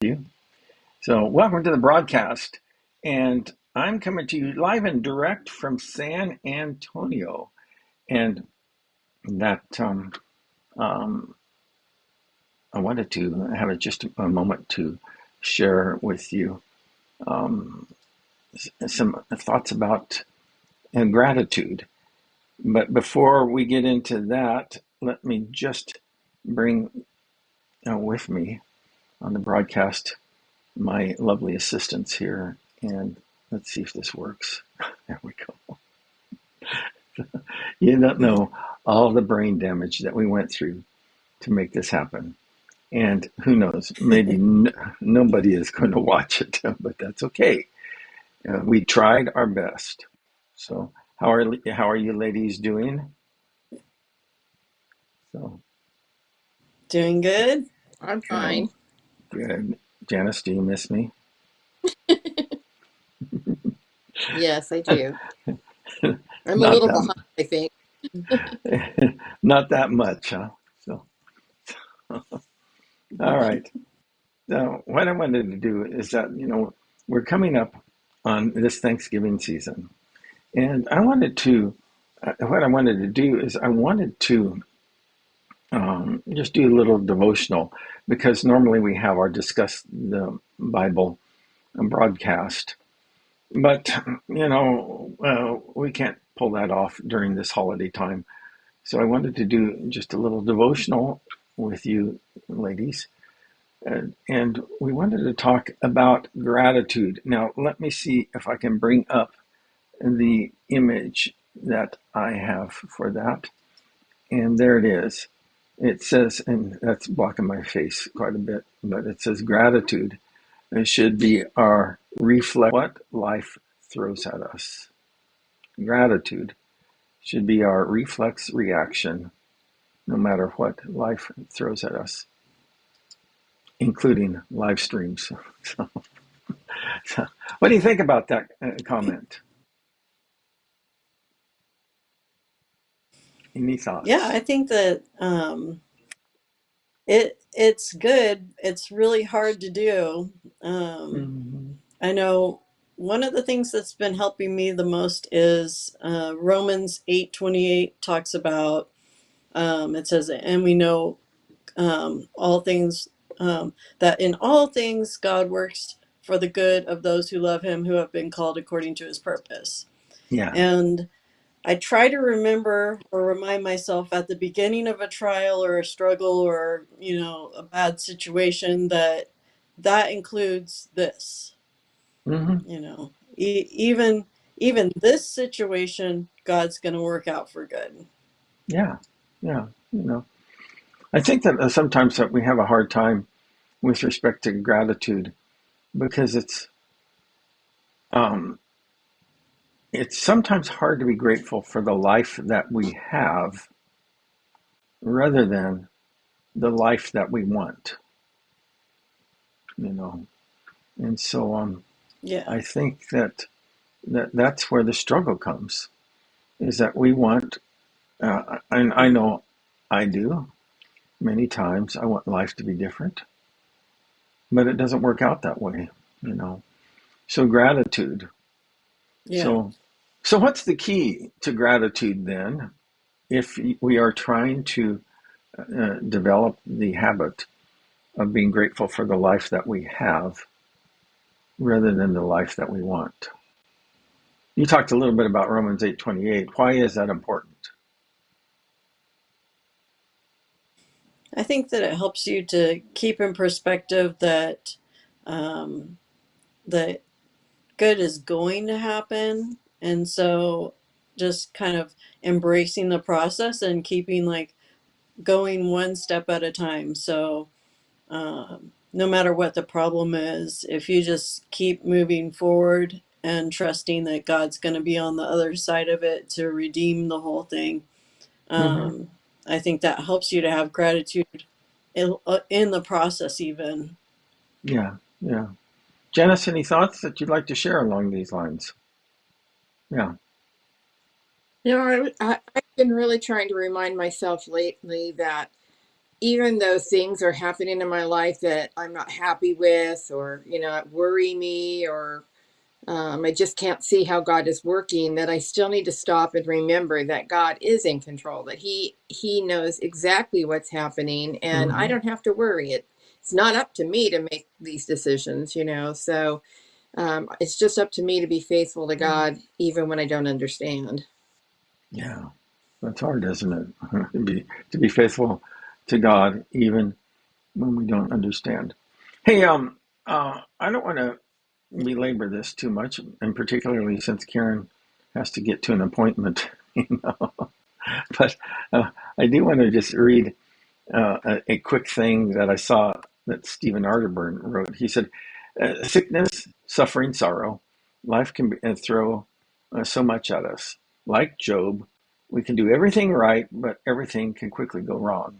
you. So, welcome to the broadcast. And I'm coming to you live and direct from San Antonio. And that um, I wanted to have just a moment to share with you um, some thoughts about gratitude. But before we get into that, let me just bring with me on the broadcast my lovely assistants here. And let's see if this works. There we go. You don't know all the brain damage that we went through to make this happen. And who knows, maybe nobody is going to watch it, but that's okay. We tried our best. So, how are you ladies doing? So, Doing good. I'm good, fine. good. Janice, do you miss me? Yes, I do. I'm a Not little that, behind, I think. not that much, huh? So, all right. Now, what I wanted to do is that, we're coming up on this Thanksgiving season. And what I wanted to do is I wanted to just do a little devotional because normally we have our discuss the Bible broadcast. But, we can't pull that off during this holiday time. So I wanted to do just a little devotional with you ladies. And we wanted to talk about gratitude. Now, let me see if I can bring up the image that I have for that. And there it is. It says, and that's blocking my face quite a bit, but it says gratitude. It should be our reflex what life throws at us. Gratitude should be our reflex reaction no matter what life throws at us, including live streams. So, so what do you think about that comment? Any Yeah, thoughts? I think that it's good. It's really hard to do. Um, Mm-hmm. I know one of the things that's been helping me the most is Romans 8:28 talks about it says, and we know all things that in all things God works for the good of those who love Him, who have been called according to His purpose. Yeah. And I try to remember or remind myself at the beginning of a trial or a struggle or, a bad situation that that includes this, Mm-hmm. even this situation, God's going to work out for good. Yeah. Yeah. I think that sometimes that we have a hard time with respect to gratitude because um, it's sometimes hard to be grateful for the life that we have rather than the life that we want, you know. And so Yeah. I think that's where the struggle comes is that we want, and I know I do many times, I want life to be different, but it doesn't work out that way, you know. So gratitude. Yeah. So, so what's the key to gratitude then? If we are trying to develop the habit of being grateful for the life that we have rather than the life that we want. You talked a little bit about Romans 8:28. Why is that important? I think that it helps you to keep in perspective that um, that good is going to happen. And so just kind of embracing the process and keeping like going one step at a time. So no matter what the problem is, if you just keep moving forward and trusting that God's going to be on the other side of it to redeem the whole thing, Mm-hmm. um, I think that helps you to have gratitude in the process, even. Yeah, yeah. Janice, any thoughts that you'd like to share along these lines? Yeah. I've been really trying to remind myself lately that even though things are happening in my life that I'm not happy with, or, worry me, or I just can't see how God is working, that I still need to stop and remember that God is in control, that He knows exactly what's happening, and I Hmm. don't have to worry. It's not up to me to make these decisions. So it's just up to me to be faithful to God, even when I don't understand. Yeah, that's hard, isn't it? To be faithful to God even when we don't understand. Hey, I don't want to belabor this too much, and particularly since Karen has to get to an appointment, you know. But I do want to just read a quick thing that I saw that Stephen Arterburn wrote. He said, "Sickness, suffering, sorrow, life can throw so much at us. Like Job, we can do everything right, but everything can quickly go wrong.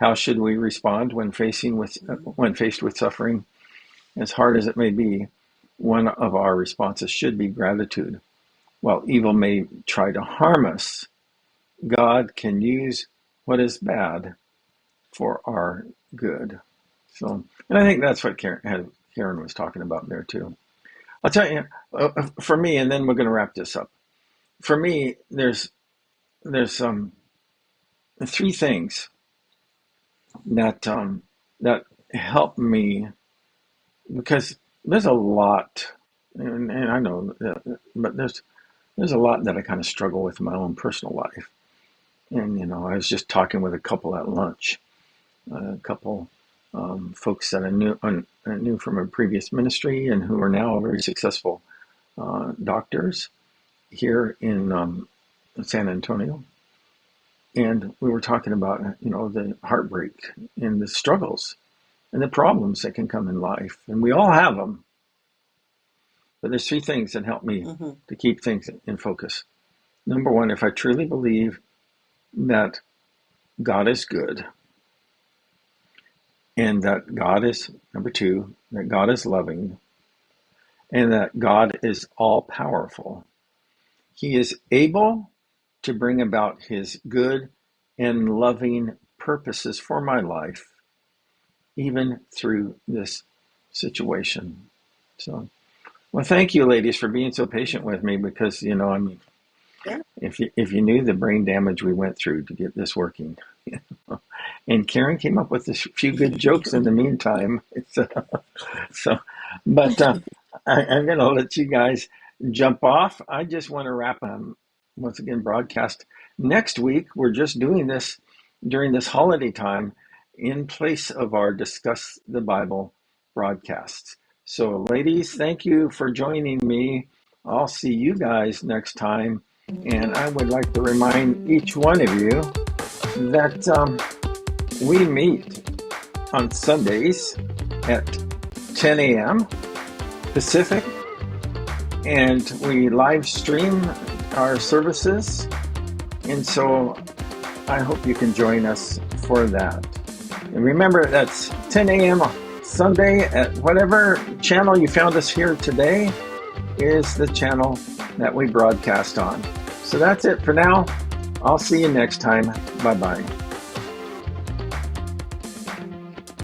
How should we respond when faced with suffering? As hard as it may be, one of our responses should be gratitude. While evil may try to harm us, God can use what is bad for our good." So, and I think that's what Karen was talking about there too. I'll tell you, for me, and then we're going to wrap this up. For me, there's three things that help me, because there's a lot, and I know that, but there's a lot that I kind of struggle with in my own personal life. And I was just talking with a couple at lunch, a couple folks that I knew from a previous ministry and who are now very successful doctors here in San Antonio. And we were talking about the heartbreak and the struggles and the problems that can come in life, and we all have them. But there's three things that help me Mm-hmm. to keep things in focus. Number one, if I truly believe that God is good, and that God is, number two, that God is loving, and that God is all powerful, He is able to bring about His good and loving purposes for my life, even through this situation. So, well, thank you, ladies, for being so patient with me, because I mean, Yeah. if you knew the brain damage we went through to get this working. And Karen came up with a few good jokes in the meantime. So, but I'm going to let you guys jump off. I just want to wrap once again broadcast next week. We're just doing this during this holiday time in place of our Discuss the Bible broadcasts. So, ladies, thank you for joining me. I'll see you guys next time. And I would like to remind each one of you that we meet on Sundays at 10 a.m. Pacific, and we live stream our services. And so I hope you can join us for that. And remember, that's 10 a.m. Sunday at whatever channel you found us here today is the channel that we broadcast on. So that's it for now. I'll see you next time. Bye-bye.